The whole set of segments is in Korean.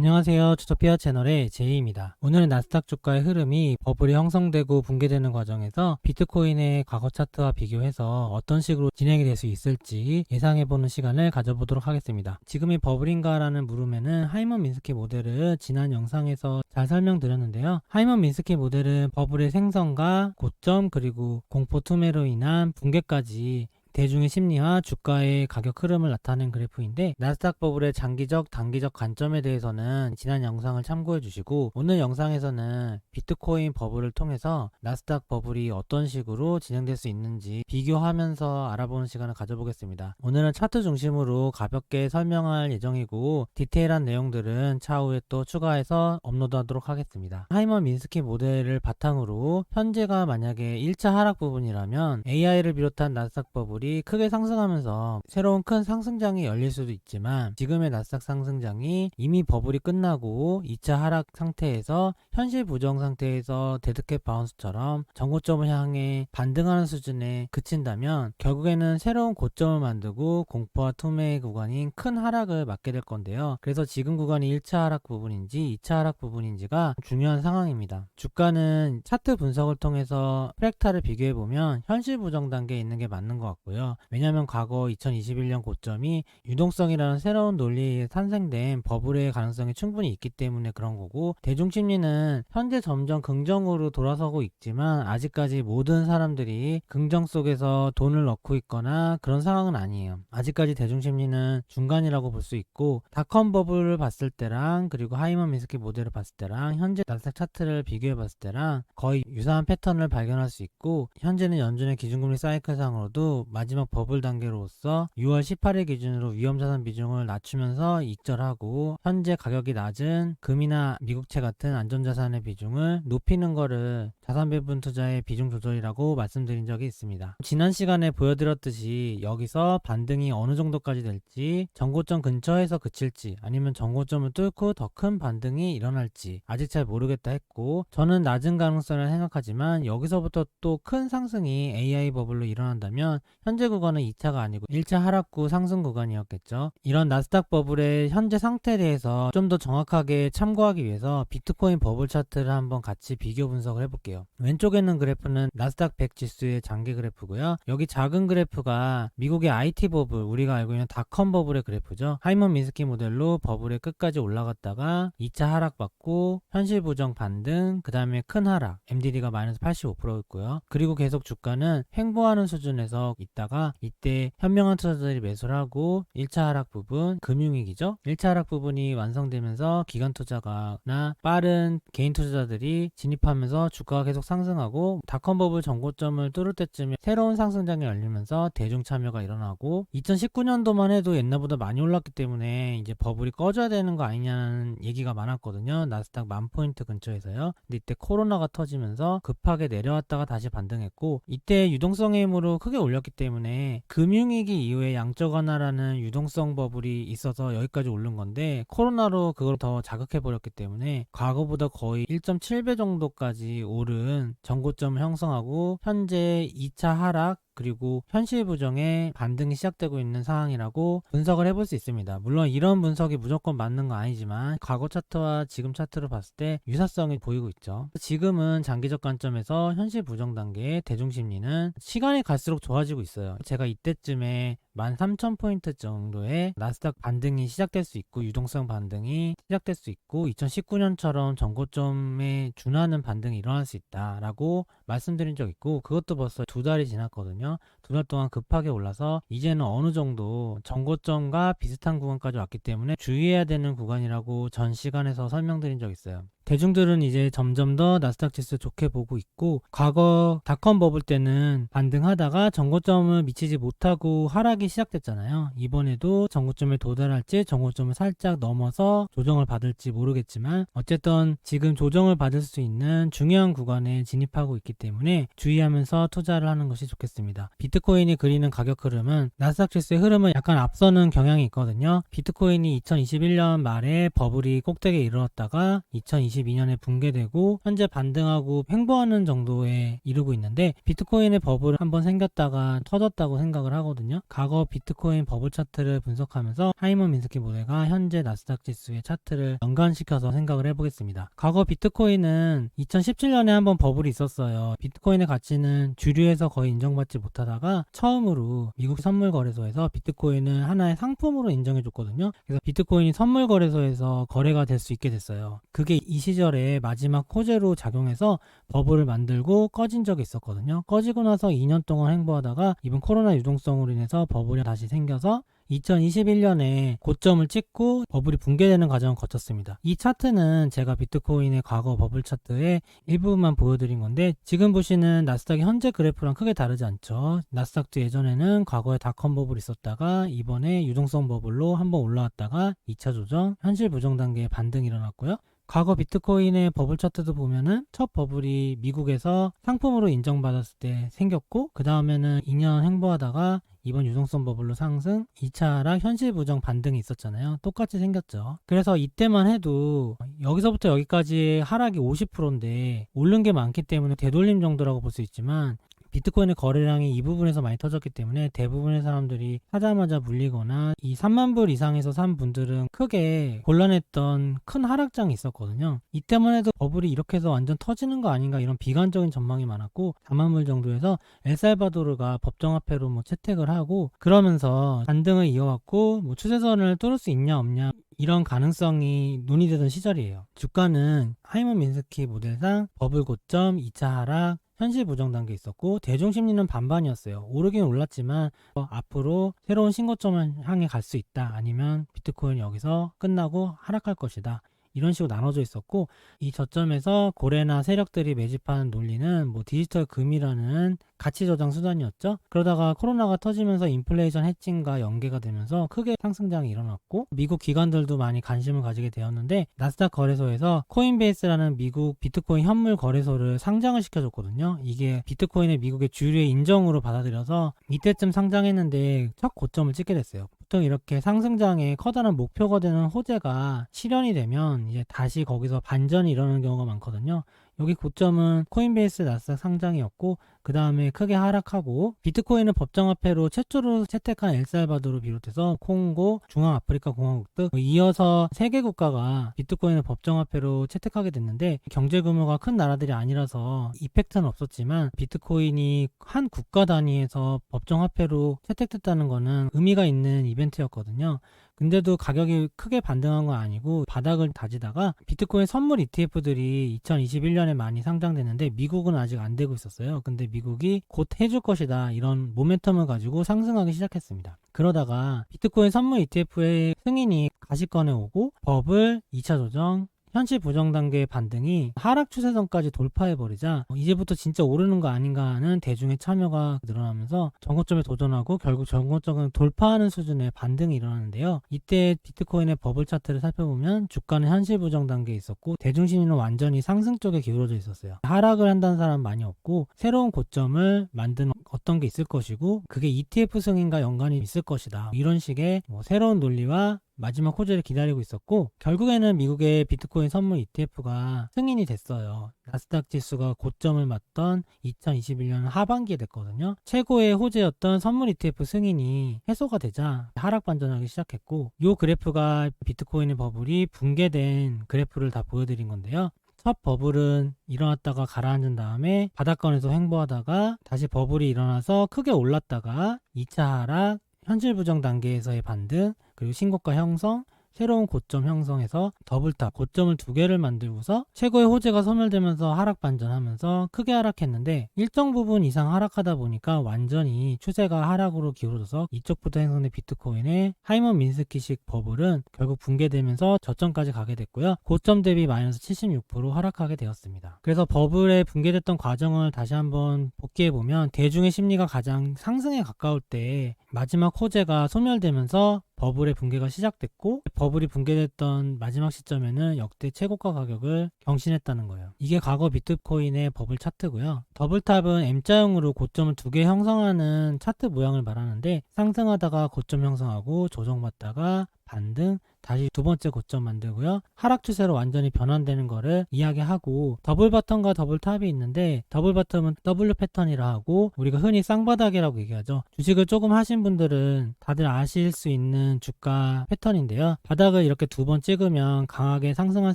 안녕하세요. 주토피아 채널의 제이입니다. 오늘은 나스닥 주가의 흐름이 버블이 형성되고 붕괴되는 과정에서 비트코인의 과거 차트와 비교해서 어떤 식으로 진행이 될 수 있을지 예상해보는 시간을 가져보도록 하겠습니다. 지금이 버블인가 라는 물음에는 하이먼 민스키 모델을 지난 영상에서 잘 설명드렸는데요. 하이먼 민스키 모델은 버블의 생성과 고점 그리고 공포 투매로 인한 붕괴까지 대중의 심리와 주가의 가격 흐름을 나타낸 그래프인데, 나스닥 버블의 장기적, 단기적 관점에 대해서는 지난 영상을 참고해 주시고, 오늘 영상에서는 비트코인 버블을 통해서 나스닥 버블이 어떤 식으로 진행될 수 있는지 비교하면서 알아보는 시간을 가져보겠습니다. 오늘은 차트 중심으로 가볍게 설명할 예정이고, 디테일한 내용들은 차후에 또 추가해서 업로드하도록 하겠습니다. 하이먼 민스키 모델을 바탕으로 현재가 만약에 1차 하락 부분이라면 AI를 비롯한 나스닥 버블이 크게 상승하면서 새로운 큰 상승장이 열릴 수도 있지만, 지금의 나스닥 상승장이 이미 버블이 끝나고 2차 하락 상태에서 현실 부정 상태에서 데드캣 바운스처럼 전고점을 향해 반등하는 수준에 그친다면 결국에는 새로운 고점을 만들고 공포와 투매의 구간인 큰 하락을 맞게 될 건데요. 그래서 지금 구간이 1차 하락 부분인지 2차 하락 부분인지가 중요한 상황입니다. 주가는 차트 분석을 통해서 프랙탈을 비교해보면 현실 부정 단계에 있는 게 맞는 것 같고요. 왜냐하면 과거 2021년 고점이 유동성이라는 새로운 논리에 탄생된 버블의 가능성이 충분히 있기 때문에 그런 거고, 대중심리는 현재 점점 긍정으로 돌아서고 있지만 아직까지 모든 사람들이 긍정 속에서 돈을 넣고 있거나 그런 상황은 아니에요. 아직까지 대중심리는 중간이라고 볼 수 있고, 닷컴 버블을 봤을 때랑 그리고 하이먼 민스키 모델을 봤을 때랑 현재 나스닥 차트를 비교해 봤을 때랑 거의 유사한 패턴을 발견할 수 있고, 현재는 연준의 기준금리 사이클상으로도 마지막 버블 단계로서 6월 18일 기준으로 위험자산 비중을 낮추면서 익절하고, 현재 가격이 낮은 금이나 미국채 같은 안전자산의 비중을 높이는 거를 자산 배분 투자의 비중 조절이라고 말씀드린 적이 있습니다. 지난 시간에 보여드렸듯이 여기서 반등이 어느 정도까지 될지, 전고점 근처에서 그칠지 아니면 전고점을 뚫고 더 큰 반등이 일어날지 아직 잘 모르겠다 했고, 저는 낮은 가능성을 생각하지만 여기서부터 또 큰 상승이 AI 버블로 일어난다면 현재 구간은 2차가 아니고 1차 하락구 상승 구간이었겠죠. 이런 나스닥 버블의 현재 상태에 대해서 좀 더 정확하게 참고하기 위해서 비트코인 버블 차트를 한번 같이 비교 분석을 해볼게요. 왼쪽에 있는 그래프는 나스닥 100 지수의 장기 그래프고요. 여기 작은 그래프가 미국의 IT 버블, 우리가 알고 있는 닷컴 버블의 그래프죠. 하이먼 민스키 모델로 버블의 끝까지 올라갔다가 2차 하락받고 현실 부정 반등, 그 다음에 큰 하락, MDD가 마이너스 85%였고요. 그리고 계속 주가는 횡보하는 수준에서 있다가 이때 현명한 투자자들이 매수를 하고 1차 하락 부분, 금융위기죠. 1차 하락 부분이 완성되면서 기관 투자가나 빠른 개인 투자자들이 진입하면서 주가가 계속 상승하고, 닷컴 버블 전고점을 뚫을 때쯤에 새로운 상승장이 열리면서 대중 참여가 일어나고, 2019년도만 해도 옛날보다 많이 올랐기 때문에 이제 버블이 꺼져야 되는 거 아니냐는 얘기가 많았거든요. 나스닥 10,000포인트 근처에서요. 근데 이때 코로나가 터지면서 급하게 내려왔다가 다시 반등했고, 이때 유동성의 힘으로 크게 올렸기 때문에 금융위기 이후에 양적 완화라는 유동성 버블이 있어서 여기까지 오른 건데, 코로나로 그걸 더 자극해버렸기 때문에 과거보다 거의 1.7배 정도까지 오른 전고점을 형성하고 현재 2차 하락 그리고 현실 부정의 반등이 시작되고 있는 상황이라고 분석을 해볼 수 있습니다. 물론 이런 분석이 무조건 맞는 건 아니지만 과거 차트와 지금 차트를 봤을 때 유사성이 보이고 있죠. 지금은 장기적 관점에서 현실 부정 단계의 대중심리는 시간이 갈수록 좋아지고 있어요. 제가 이때쯤에 13,000포인트 정도의 나스닥 반등이 시작될 수 있고, 유동성 반등이 시작될 수 있고, 2019년처럼 전고점에 준하는 반등이 일어날 수 있다라고 말씀드린 적 있고, 그것도 벌써 2달이 지났거든요. 2달 동안 급하게 올라서 이제는 어느 정도 전고점과 비슷한 구간까지 왔기 때문에 주의해야 되는 구간이라고 전 시간에서 설명드린 적 있어요. 대중들은 이제 점점 더 나스닥 지수 좋게 보고 있고, 과거 닷컴 버블 때는 반등하다가 전고점을 미치지 못하고 하락이 시작됐잖아요. 이번에도 전고점에 도달할지 전고점을 살짝 넘어서 조정을 받을지 모르겠지만 어쨌든 지금 조정을 받을 수 있는 중요한 구간에 진입하고 있기 때문에 주의하면서 투자를 하는 것이 좋겠습니다. 비트코인이 그리는 가격 흐름은 나스닥 지수의 흐름은 약간 앞서는 경향이 있거든요. 비트코인이 2021년 말에 버블이 꼭대기에 이르렀다가 2022 2022년에 붕괴되고 현재 반등하고 횡보하는 정도에 이르고 있는데, 비트코인의 버블 한번 생겼다가 터졌다고 생각을 하거든요. 과거 비트코인 버블 차트를 분석하면서 하이먼 민스키 모델과 현재 나스닥 지수의 차트를 연관시켜서 생각을 해보겠습니다. 과거 비트코인은 2017년에 한번 버블이 있었어요. 비트코인의 가치는 주류에서 거의 인정받지 못하다가 처음으로 미국 선물 거래소에서 비트코인을 하나의 상품으로 인정해줬거든요. 그래서 비트코인이 선물 거래소에서 거래가 될 수 있게 됐어요. 그게 이 시절에 마지막 호재로 작용해서 버블을 만들고 꺼진 적이 있었거든요. 꺼지고 나서 2년 동안 횡보하다가 이번 코로나 유동성으로 인해서 버블이 다시 생겨서 2021년에 고점을 찍고 버블이 붕괴되는 과정을 거쳤습니다. 이 차트는 제가 비트코인의 과거 버블 차트의 일부분만 보여드린 건데, 지금 보시는 나스닥의 현재 그래프랑 크게 다르지 않죠. 나스닥도 예전에는 과거에 닷컴 버블이 있었다가 이번에 유동성 버블로 한번 올라왔다가 2차 조정, 현실 부정 단계의 반등이 일어났고요. 과거 비트코인의 버블 차트도 보면은 첫 버블이 미국에서 상품으로 인정받았을 때 생겼고, 그 다음에는 2년 횡보하다가 이번 유동성 버블로 상승, 2차 하락, 현실 부정 반등이 있었잖아요. 똑같이 생겼죠. 그래서 이때만 해도 여기서부터 여기까지 하락이 50%인데 오른 게 많기 때문에 되돌림 정도라고 볼 수 있지만, 비트코인의 거래량이 이 부분에서 많이 터졌기 때문에 대부분의 사람들이 사자마자 물리거나 이 3만 불 이상에서 산 분들은 크게 곤란했던 큰 하락장이 있었거든요. 이때만 해도 버블이 이렇게 해서 완전 터지는 거 아닌가 이런 비관적인 전망이 많았고, 4만 불 정도에서 엘살바도르가 법정화폐로 채택을 하고 그러면서 반등을 이어왔고, 추세선을 뚫을 수 있냐 없냐 이런 가능성이 논의되던 시절이에요. 주가는 하이먼 민스키 모델상 버블 고점, 2차 하락, 현실 부정 단계 있었고, 대중 심리는 반반이었어요. 오르긴 올랐지만 앞으로 새로운 신고점을 향해 갈 수 있다, 아니면 비트코인이 여기서 끝나고 하락할 것이다, 이런 식으로 나눠져 있었고, 이 저점에서 고래나 세력들이 매집하는 논리는 디지털 금이라는 가치 저장 수단이었죠. 그러다가 코로나가 터지면서 인플레이션 해칭과 연계가 되면서 크게 상승장이 일어났고, 미국 기관들도 많이 관심을 가지게 되었는데, 나스닥 거래소에서 코인베이스라는 미국 비트코인 현물 거래소를 상장을 시켜줬거든요. 이게 비트코인의 미국의 주류의 인정으로 받아들여서 이때쯤 상장했는데 첫 고점을 찍게 됐어요. 보통 이렇게 상승장에 커다란 목표가 되는 호재가 실현이 되면 이제 다시 거기서 반전이 일어나는 경우가 많거든요. 여기 고점은 코인베이스 나스닥 상장이었고, 그 다음에 크게 하락하고, 비트코인은 법정화폐로 최초로 채택한 엘살바도르를 비롯해서 콩고, 중앙아프리카 공화국 등 이어서 3개 국가가 비트코인을 법정화폐로 채택하게 됐는데, 경제 규모가 큰 나라들이 아니라서 이펙트는 없었지만 비트코인이 한 국가 단위에서 법정화폐로 채택됐다는 거는 의미가 있는 이벤트였거든요. 근데도 가격이 크게 반등한 건 아니고 바닥을 다지다가 비트코인 선물 ETF들이 2021년에 많이 상장됐는데 미국은 아직 안 되고 있었어요. 근데 미국이 곧 해줄 것이다, 이런 모멘텀을 가지고 상승하기 시작했습니다. 그러다가 비트코인 선물 ETF의 승인이 가시권에 오고 버블, 2차 조정, 현실 부정 단계의 반등이 하락 추세선까지 돌파해버리자 이제부터 진짜 오르는 거 아닌가 하는 대중의 참여가 늘어나면서 정고점에 도전하고 결국 정고점을 돌파하는 수준의 반등이 일어나는데요. 이때 비트코인의 버블 차트를 살펴보면 주가는 현실 부정 단계에 있었고, 대중 심리는 완전히 상승 쪽에 기울어져 있었어요. 하락을 한다는 사람 많이 없고, 새로운 고점을 만드는 어떤 게 있을 것이고, 그게 ETF 승인과 연관이 있을 것이다, 이런 식의 새로운 논리와 마지막 호재를 기다리고 있었고, 결국에는 미국의 비트코인 선물 ETF가 승인이 됐어요. 나스닥 지수가 고점을 맞던 2021년 하반기에 됐거든요. 최고의 호재였던 선물 ETF 승인이 해소가 되자 하락 반전하기 시작했고, 이 그래프가 비트코인의 버블이 붕괴된 그래프를 다 보여드린 건데요. 첫 버블은 일어났다가 가라앉은 다음에 바닥권에서 횡보하다가 다시 버블이 일어나서 크게 올랐다가 2차 하락, 현실 부정 단계에서의 반등, 그리고 신고가 형성, 새로운 고점 형성해서 더블탑, 고점을 2개를 만들고서 최고의 호재가 소멸되면서 하락 반전하면서 크게 하락했는데, 일정 부분 이상 하락하다 보니까 완전히 추세가 하락으로 기울어져서 이쪽부터 형성된 비트코인의 하이먼 민스키식 버블은 결국 붕괴되면서 저점까지 가게 됐고요. 고점 대비 마이너스 76% 하락하게 되었습니다. 그래서 버블에 붕괴됐던 과정을 다시 한번 복기해보면, 대중의 심리가 가장 상승에 가까울 때 마지막 호재가 소멸되면서 버블의 붕괴가 시작됐고, 버블이 붕괴됐던 마지막 시점에는 역대 최고가 가격을 경신했다는 거예요. 이게 과거 비트코인의 버블 차트고요. 더블탑은 M자형으로 고점을 2개 형성하는 차트 모양을 말하는데, 상승하다가 고점 형성하고 조정받다가 반등, 다시 두 번째 고점 만들고요. 하락 추세로 완전히 변환되는 거를 이야기하고, 더블 바텀과 더블 탑이 있는데 더블 바텀은 W 패턴이라 하고 우리가 흔히 쌍바닥이라고 얘기하죠. 주식을 조금 하신 분들은 다들 아실 수 있는 주가 패턴인데요. 바닥을 이렇게 두 번 찍으면 강하게 상승할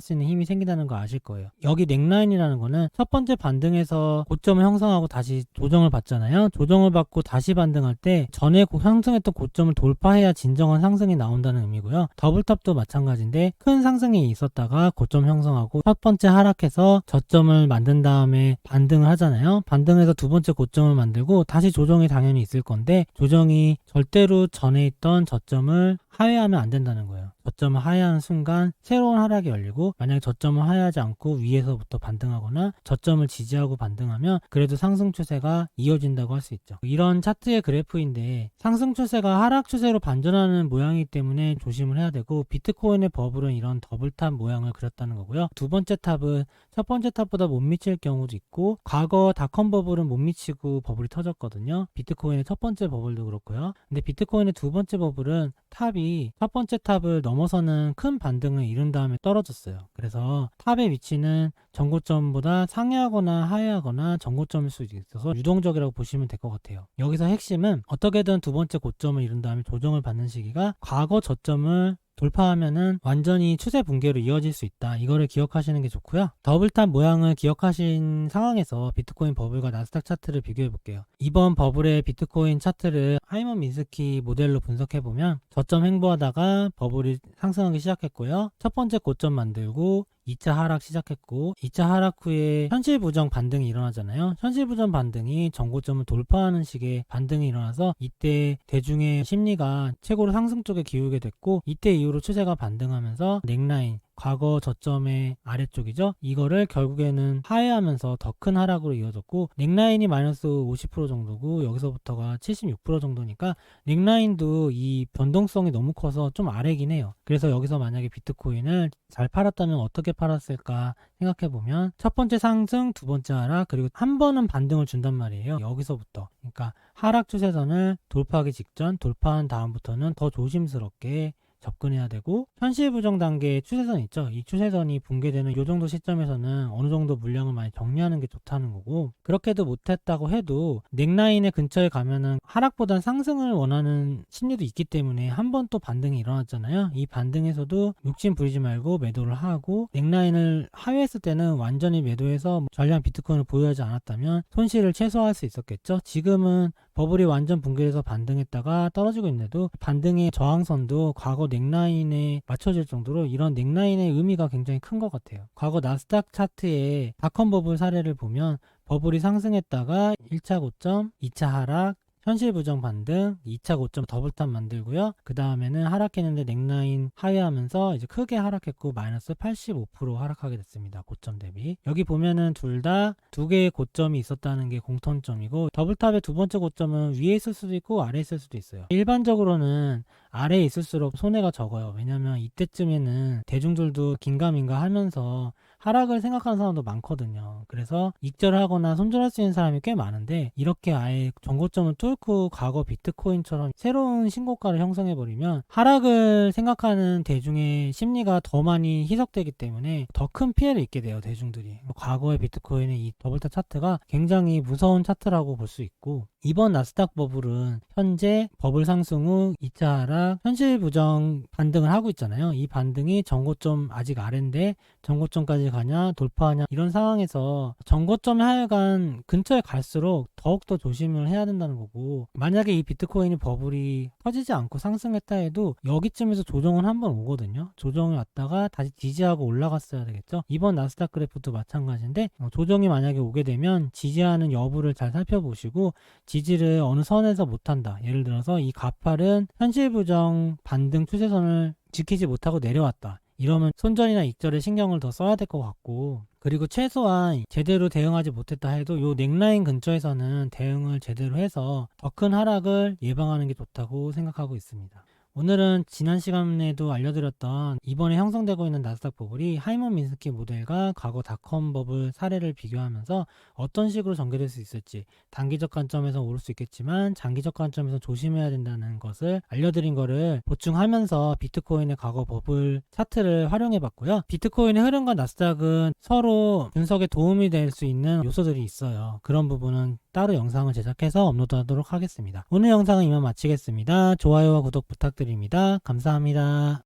수 있는 힘이 생긴다는 거 아실 거예요. 여기 넥라인이라는 거는 첫 번째 반등에서 고점을 형성하고 다시 조정을 받잖아요. 조정을 받고 다시 반등할 때 전에 형성했던 고점을 돌파해야 진정한 상승이 나온다는 의미고요. 더블탑도 마찬가지인데 큰 상승이 있었다가 고점 형성하고 첫 번째 하락해서 저점을 만든 다음에 반등을 하잖아요. 반등해서 두 번째 고점을 만들고 다시 조정이 당연히 있을 건데, 조정이 절대로 전에 있던 저점을 하회하면 안 된다는 거예요. 저점을 하회하는 순간 새로운 하락이 열리고, 만약에 저점을 하회하지 않고 위에서부터 반등하거나 저점을 지지하고 반등하면 그래도 상승 추세가 이어진다고 할 수 있죠. 이런 차트의 그래프인데 상승 추세가 하락 추세로 반전하는 모양이기 때문에 조심을 해야 되고, 비트코인의 버블은 이런 더블탑 모양을 그렸다는 거고요. 두 번째 탑은 첫 번째 탑보다 못 미칠 경우도 있고, 과거 닷컴 버블은 못 미치고 버블이 터졌거든요. 비트코인의 첫 번째 버블도 그렇고요. 근데 비트코인의 두 번째 버블은 탑이 첫 번째 탑을 넘어서는 큰 반등을 이룬 다음에 떨어졌어요. 그래서 탑의 위치는 전고점보다 상회하거나 하회하거나 전고점일 수 있어서 유동적이라고 보시면 될 것 같아요. 여기서 핵심은 어떻게든 두 번째 고점을 이룬 다음에 조정을 받는 시기가 과거 저점을 돌파하면은 완전히 추세 붕괴로 이어질 수 있다. 이거를 기억하시는 게 좋고요. 더블탑 모양을 기억하신 상황에서 비트코인 버블과 나스닥 차트를 비교해 볼게요. 이번 버블의 비트코인 차트를 하이먼 미스키 모델로 분석해 보면 저점 횡보하다가 버블이 상승하기 시작했고요. 첫 번째 고점 만들고 2차 하락 시작했고, 2차 하락 후에 현실 부정 반등이 일어나잖아요. 현실 부정 반등이 전고점을 돌파하는 식의 반등이 일어나서 이때 대중의 심리가 최고로 상승 쪽에 기울게 됐고, 이때 이후로 추세가 반등하면서 넥라인, 과거 저점의 아래쪽이죠. 이거를 결국에는 하회하면서 더 큰 하락으로 이어졌고, 넥라인이 마이너스 50% 정도고 여기서부터가 76% 정도니까 넥라인도 이 변동성이 너무 커서 좀 아래긴 해요. 그래서 여기서 만약에 비트코인을 잘 팔았다면 어떻게 팔았을까 생각해보면, 첫 번째 상승, 두 번째 하락, 그리고 한 번은 반등을 준단 말이에요. 여기서부터. 그러니까 하락 추세선을 돌파하기 직전, 돌파한 다음부터는 더 조심스럽게 접근해야 되고, 현실 부정 단계의 추세선 있죠. 이 추세선이 붕괴되는 이 정도 시점에서는 어느 정도 물량을 많이 정리하는 게 좋다는 거고, 그렇게도 못했다고 해도 넥라인의 근처에 가면은 하락보단 상승을 원하는 심리도 있기 때문에 한 번 또 반등이 일어났잖아요. 이 반등에서도 욕심 부리지 말고 매도를 하고, 넥라인을 하회했을 때는 완전히 매도해서 전량 비트코인을 보유하지 않았다면 손실을 최소화할 수 있었겠죠. 지금은 버블이 완전 붕괴해서 반등했다가 떨어지고 있는데도 반등의 저항선도 과거 넥라인에 맞춰질 정도로 이런 넥라인의 의미가 굉장히 큰 것 같아요. 과거 나스닥 차트의 닷컴 버블 사례를 보면 버블이 상승했다가 1차 고점, 2차 하락, 현실 부정 반등, 2차 고점 더블탑 만들고요. 그 다음에는 하락했는데 넥라인 하회하면서 이제 크게 하락했고 마이너스 85% 하락하게 됐습니다. 고점 대비. 여기 보면은 둘 다 두 개의 고점이 있었다는 게 공통점이고, 더블탑의 두 번째 고점은 위에 있을 수도 있고 아래에 있을 수도 있어요. 일반적으로는 아래에 있을수록 손해가 적어요. 왜냐면 이때쯤에는 대중들도 긴가민가 하면서 하락을 생각하는 사람도 많거든요. 그래서 익절하거나 손절할 수 있는 사람이 꽤 많은데, 이렇게 아예 전고점을 뚫고 과거 비트코인처럼 새로운 신고가를 형성해버리면 하락을 생각하는 대중의 심리가 더 많이 희석되기 때문에 더 큰 피해를 입게 돼요, 대중들이. 과거의 비트코인의 이 더블탑 차트가 굉장히 무서운 차트라고 볼 수 있고, 이번 나스닥 버블은 현재 버블 상승 후 2차 하락, 현실 부정 반등을 하고 있잖아요. 이 반등이 전고점 아직 아래인데 전고점까지 가냐 돌파하냐, 이런 상황에서 전고점 하여간 근처에 갈수록 더욱더 조심을 해야 된다는 거고, 만약에 이 비트코인이 버블이 터지지 않고 상승했다 해도 여기쯤에서 조정은 한번 오거든요. 조정이 왔다가 다시 지지하고 올라갔어야 되겠죠. 이번 나스닥 그래프도 마찬가지인데, 조정이 만약에 오게 되면 지지하는 여부를 잘 살펴보시고, 지지를 어느 선에서 못한다. 예를 들어서 이 가팔은 현실 부정 반등 추세선을 지키지 못하고 내려왔다. 이러면 손절이나 익절에 신경을 더 써야 될 것 같고, 그리고 최소한 제대로 대응하지 못했다 해도 요 넥라인 근처에서는 대응을 제대로 해서 더 큰 하락을 예방하는 게 좋다고 생각하고 있습니다. 오늘은 지난 시간에도 알려드렸던 이번에 형성되고 있는 나스닥 버블이 하이먼 민스키 모델과 과거 닷컴 버블 사례를 비교하면서 어떤 식으로 전개될 수 있을지, 단기적 관점에서 오를 수 있겠지만 장기적 관점에서 조심해야 된다는 것을 알려드린 거를 보충하면서 비트코인의 과거 버블 차트를 활용해 봤고요. 비트코인의 흐름과 나스닥은 서로 분석에 도움이 될 수 있는 요소들이 있어요. 그런 부분은 따로 영상을 제작해서 업로드하도록 하겠습니다. 오늘 영상은 이만 마치겠습니다. 좋아요와 구독 부탁드립니다. 감사합니다.